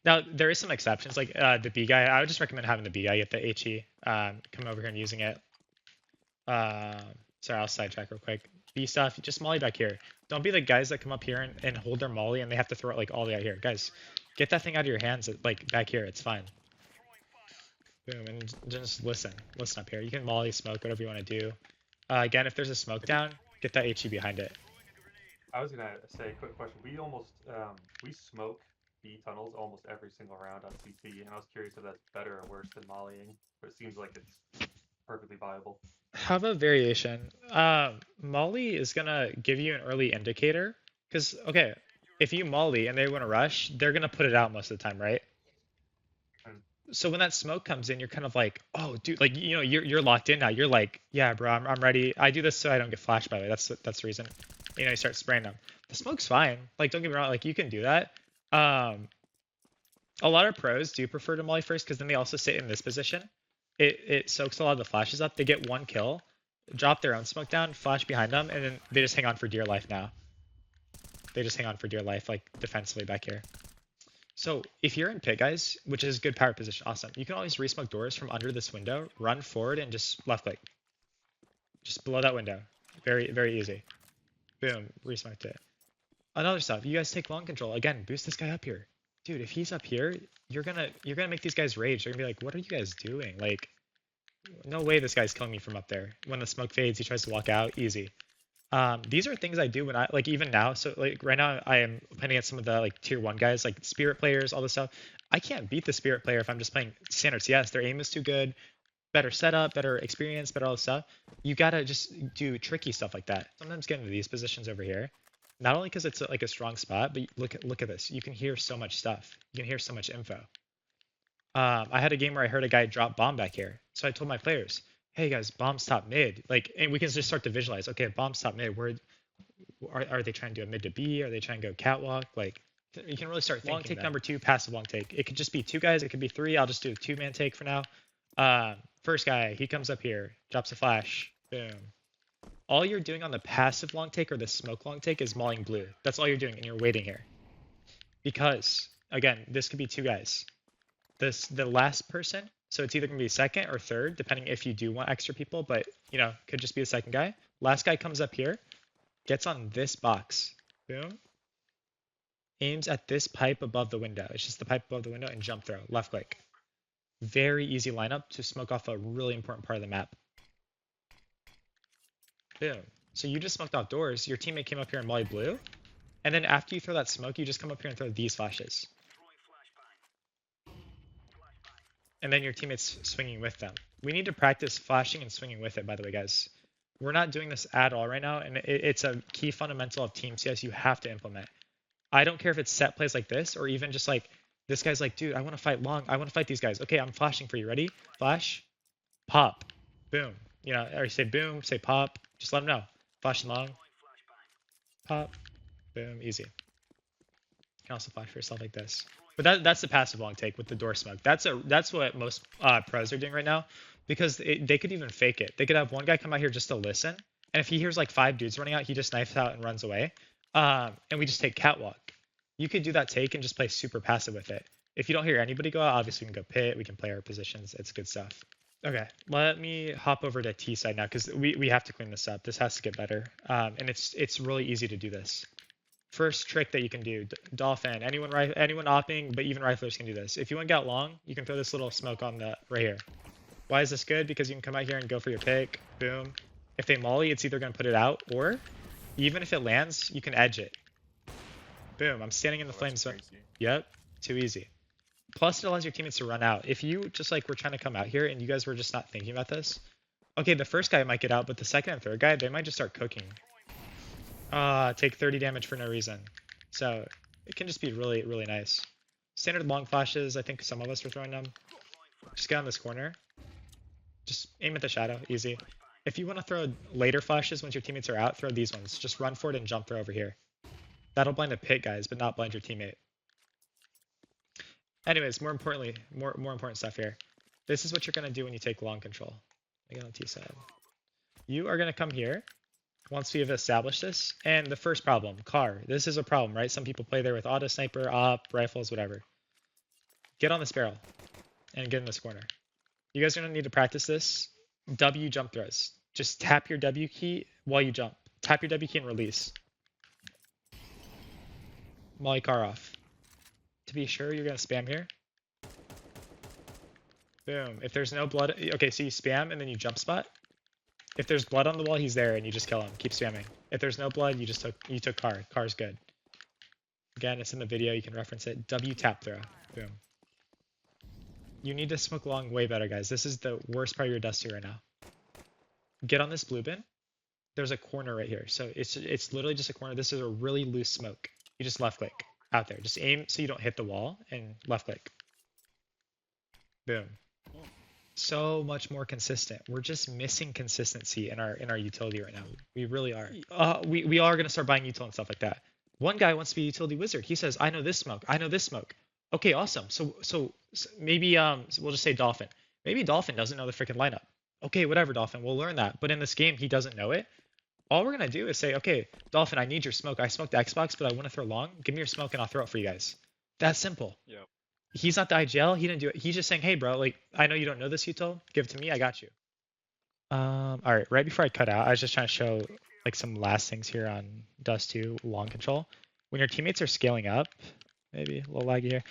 Now, there is some exceptions, like the B guy. I would just recommend having the B guy get the HE. Come over here and using it. Sorry, I'll sidetrack real quick. B stuff, just molly back here. Don't be the guys that come up here and hold their molly and they have to throw it like all the way out here. Guys, get that thing out of your hands like back here. It's fine. Boom, and just listen. Listen up here. You can molly, smoke, whatever you want to do. Again, if there's a smoke down, get that HE behind it. I was gonna say, quick question. We almost we smoke B tunnels almost every single round on CT, and I was curious if that's better or worse than mollying, but it seems like it's perfectly viable. Have a variation. Molly is gonna give you an early indicator, because okay, if you molly and they want to rush, they're gonna put it out most of the time, right? So when that smoke comes in, you're kind of like, oh, dude, like you know, you're locked in now. You're like, yeah, bro, I'm ready. I do this so I don't get flashed. By the way, that's the reason. You know, you start spraying them. The smoke's fine. Like, don't get me wrong. Like, you can do that. A lot of pros do prefer to molly first because then they also sit in this position. It soaks a lot of the flashes up. They get 1 kill, drop their own smoke down, flash behind them, and then they just hang on for dear life now. They just hang on for dear life, like defensively back here. So if you're in pit, guys, which is good power position, awesome. You can always resmoke doors from under this window, run forward, and just left click. Just below that window. Very, very easy. Boom, resmoked it. Another stuff, you guys take long control. Again, boost this guy up here. Dude, if he's up here, you're gonna make these guys rage. They're gonna be like, what are you guys doing? Like, no way this guy's killing me from up there. When the smoke fades, he tries to walk out. Easy. These are things I do when I, like, even now. So, like, right now, I am playing against some of the, like, tier 1 guys, like, spirit players, all this stuff. I can't beat the spirit player if I'm just playing standard CS. Their aim is too good. Better setup, better experience, better all this stuff. You gotta just do tricky stuff like that. Sometimes get into these positions over here. Not only because it's like a strong spot, but look at this. You can hear so much stuff. You can hear so much info. I had a game where I heard a guy drop bomb back here. So I told my players, hey guys, bomb's top mid. Like, and we can just start to visualize, okay, bomb's top mid. Where are they trying to do a mid to B? Are they trying to go catwalk? Like, you can really start thinking. Long take that. Number 2, passive long take. It could just be 2 guys. It could be 3. I'll just do a 2-man take for now. First guy, he comes up here, drops a flash. Boom. All you're doing on the passive long take or the smoke long take is mauling blue. That's all you're doing, and you're waiting here. Because, again, this could be 2 guys. The last person, so it's either going to be second or third, depending if you do want extra people, but, you know, could just be the second guy. Last guy comes up here, gets on this box. Boom. Aims at this pipe above the window. It's just the pipe above the window, and jump throw, left click. Very easy lineup to smoke off a really important part of the map. Boom. So you just smoked off doors. Your teammate came up here and molly blue. And then after you throw that smoke, you just come up here and throw these flashes. And then your teammate's swinging with them. We need to practice flashing and swinging with it, by the way, guys. We're not doing this at all right now, and it's a key fundamental of Team CS you have to implement. I don't care if it's set plays like this, or even just like, this guy's like, dude, I want to fight long. I want to fight these guys. Okay, I'm flashing for you. Ready? Flash. Pop. Boom. You know, or you say boom, say pop. Just let them know. Flashing long. Pop. Boom. Easy. You can also flash for yourself like this. But that's the passive long take with the door smoke. That's what most pros are doing right now, because they could even fake it. They could have one guy come out here just to listen, and if he hears like 5 dudes running out, he just knifes out and runs away. And we just take catwalk. You could do that take and just play super passive with it. If you don't hear anybody go out, obviously we can go pit. We can play our positions. It's good stuff. Okay, let me hop over to T side now, because we have to clean this up. This has to get better, and it's really easy to do this. First trick that you can do, Dolphin, anyone AWPing, but even riflers can do this. If you want to get long, you can throw this little smoke on the right here. Why is this good? Because you can come out here and go for your pick. Boom. If they molly, it's either going to put it out, or even if it lands, you can edge it. Boom. I'm standing in the flames. Yep. Too easy. Plus, it allows your teammates to run out. If you just like were trying to come out here and you guys were just not thinking about this, okay, the first guy might get out, but the second and third guy, they might just start cooking. Take 30 damage for no reason. So it can just be really, really nice. Standard long flashes, I think some of us were throwing them. Just get on this corner. Just aim at the shadow, easy. If you want to throw later flashes once your teammates are out, throw these ones. Just run for it and jump throw over here. That'll blind the pit guys, but not blind your teammate. Anyways, more importantly, more important stuff here. This is what you're going to do when you take long control. Again on T side. You are going to come here once we have established this. And the first problem, car. This is a problem, right? Some people play there with auto sniper, op, rifles, whatever. Get on this barrel and get in this corner. You guys are going to need to practice this. W jump throws. Just tap your W key while you jump. Tap your W key and release. Molly car off. To be sure, you're going to spam here. Boom. If there's no blood, okay, so you spam and then you jump spot. If there's blood on the wall, he's there and you just kill him. Keep spamming. If there's no blood, you took car. Car's good. Again, it's in the video. You can reference it. W tap throw. Boom. You need to smoke long way better, guys. This is the worst part of your dusty right now. Get on this blue bin. There's a corner right here. So it's literally just a corner. This is a really loose smoke. You just left click out there. Just aim so you don't hit the wall and left click. Boom. So much more consistent. We're just missing consistency in our utility right now. We really are. We are gonna start buying util and stuff like that. One guy wants to be a utility wizard. He says, I know this smoke. I know this smoke. Okay, awesome. So maybe we'll just say Dolphin. Maybe Dolphin doesn't know the freaking lineup. Okay, whatever, Dolphin. We'll learn that. But in this game, he doesn't know it. All we're gonna do is say, okay, Dolphin, I need your smoke. I smoked Xbox, but I want to throw long. Give me your smoke and I'll throw it for you guys. That's simple. Yep. He's not the IGL. He didn't do it. He's just saying, hey, bro, like, I know you don't know this util. Give it to me. I got you. All right. Right before I cut out, I was just trying to show like some last things here on Dust 2 long control. When your teammates are scaling up, maybe a little laggy here,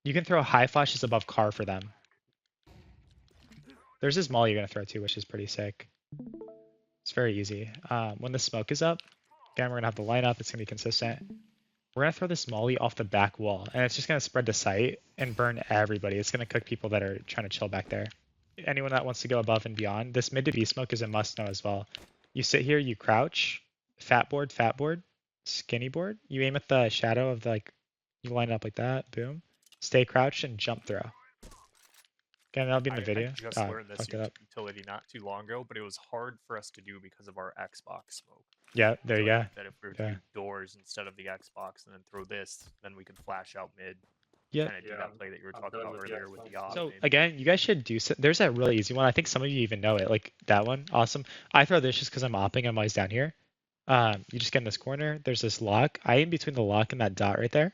you can throw high flashes above car for them. There's this molly you're going to throw too, which is pretty sick. It's very easy. When the smoke is up, again, we're going to have the lineup. It's going to be consistent. We're going to throw this molly off the back wall, and it's just going to spread the site and burn everybody. It's going to cook people that are trying to chill back there. Anyone that wants to go above and beyond, this mid to B smoke is a must know as well. You sit here, you crouch, fat board, skinny board. You aim at the shadow of you line it up like that, boom. Stay crouched and jump throw. Again, that'll be in the video. I just learned this utility not too long ago, but it was hard for us to do because of our Xbox smoke. Yeah, there you go. That if we were to do doors instead of the Xbox and then throw this, then we could flash out mid. Yeah. Kind of do that play that you were talking about earlier with the op. So maybe. again, you guys should do. There's that really easy one. I think some of you even know it. Like that one, awesome. I throw this just because I'm opping. I'm always down here. You just get in this corner. There's this lock. I aim between the lock and that dot right there.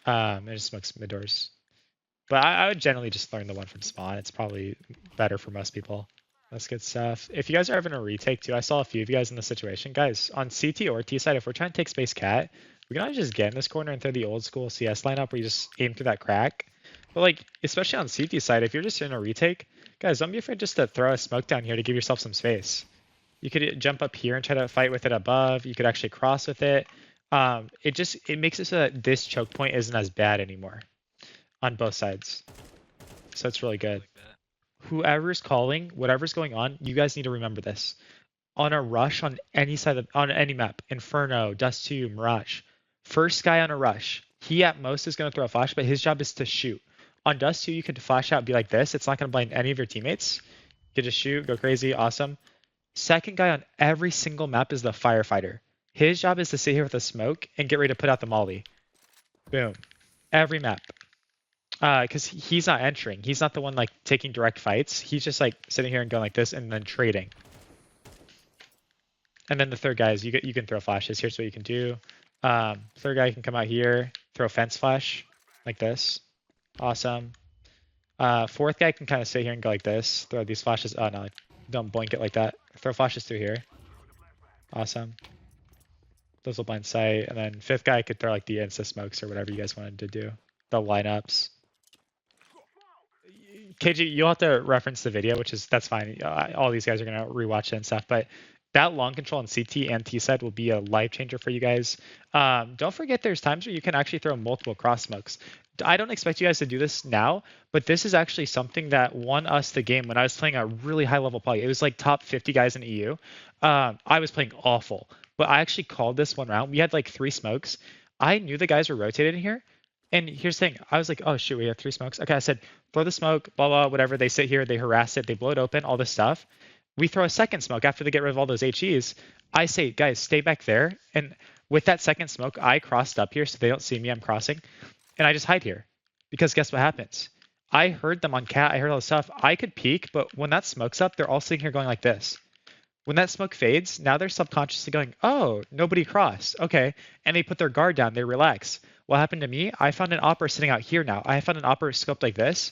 And it just smokes mid doors. But I would generally just learn the one from spawn. It's probably better for most people. That's good stuff. If you guys are having a retake too, I saw a few of you guys in this situation. Guys, on CT or T side, if we're trying to take space cat, we can just get in this corner and throw the old school CS lineup where you just aim through that crack. But like, especially on CT side, if you're just in a retake, guys, don't be afraid just to throw a smoke down here to give yourself some space. You could jump up here and try to fight with it above. You could actually cross with it. It makes it so that this choke point isn't as bad anymore on both sides. So it's really good. Whoever's calling, whatever's going on, you guys need to remember this. On a rush on any side on any map, Inferno, Dust 2, Mirage, first guy on a rush, he at most is going to throw a flash, but his job is to shoot. On Dust 2, you could flash out and be like this. It's not going to blind any of your teammates. You could just shoot, go crazy, awesome. Second guy on every single map is the firefighter. His job is to sit here with a smoke and get ready to put out the molly. Boom. Every map. Because he's not entering. He's not the one like taking direct fights. He's just like sitting here and going like this and then trading. And then the third guy is you can throw flashes. Here's what you can do. Third guy can come out here, throw fence flash like this. Awesome. Fourth guy can kind of sit here and go like this. Throw these flashes. Oh no, don't boink it like that. Throw flashes through here. Awesome. Those will blind sight. And then fifth guy could throw like the insta smokes or whatever you guys wanted to do. The lineups. KG, you'll have to reference the video, that's fine. All these guys are gonna rewatch it and stuff. But that long control on CT and T side will be a life changer for you guys. Don't forget there's times where you can actually throw multiple cross smokes. I don't expect you guys to do this now, but this is actually something that won us the game when I was playing a really high level poly. It was like top 50 guys in EU. I was playing awful, but I actually called this one round. We had like 3 smokes. I knew the guys were rotated in here. And here's the thing. I was like, oh, shoot, we have 3 smokes. Okay, I said, throw the smoke, blah, blah, whatever. They sit here, they harass it, they blow it open, all this stuff. We throw a second smoke after they get rid of all those HEs. I say, guys, stay back there. And with that second smoke, I crossed up here so they don't see me. I'm crossing. And I just hide here. Because guess what happens? I heard them on cat. I heard all this stuff. I could peek, but when that smoke's up, they're all sitting here going like this. When that smoke fades, now they're subconsciously going, oh, nobody crossed. Okay. And they put their guard down. They relax. What happened to me? I found an AWPer sitting out here now. I found an AWPer scoped like this.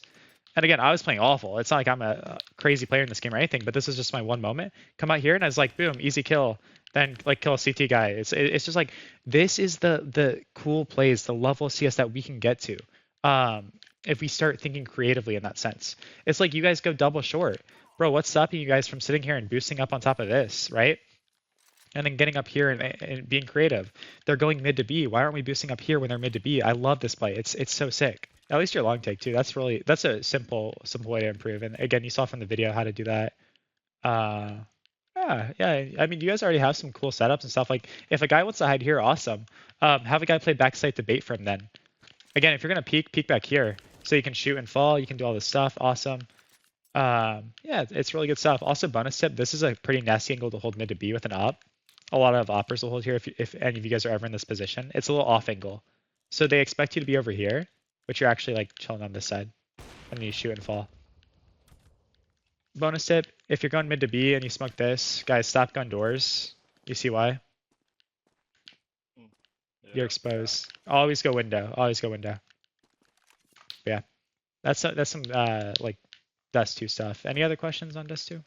And again, I was playing awful. It's not like I'm a crazy player in this game or anything, but this is just my one moment. Come out here and I was like, boom, easy kill. Then like kill a CT guy. It's just like, this is the cool plays, the level of CS that we can get to. If we start thinking creatively in that sense. It's like you guys go double short. Bro, what's stopping you guys from sitting here and boosting up on top of this, right? And then getting up here and being creative. They're going mid to B. Why aren't we boosting up here when they're mid to B? I love this play. It's so sick. At least your long take too. That's a simple way to improve. And again, you saw from the video how to do that. Yeah. I mean, you guys already have some cool setups and stuff. Like if a guy wants to hide here, awesome. Have a guy play backside to bait for him then. Again, if you're gonna peek back here, so you can shoot and fall. You can do all this stuff. Awesome. Yeah, it's really good stuff. Also, bonus tip: this is a pretty nasty angle to hold mid to B with an op. A lot of oppers will hold here if any of you guys are ever in this position. It's a little off angle, so they expect you to be over here, but you're actually like chilling on this side, and then you shoot and fall. Bonus tip: if you're going mid to B and you smoke this, guys, stop going doors. You see why? You're exposed. Always go window. Always go window. But yeah, that's some like Dust 2 stuff. Any other questions on Dust 2?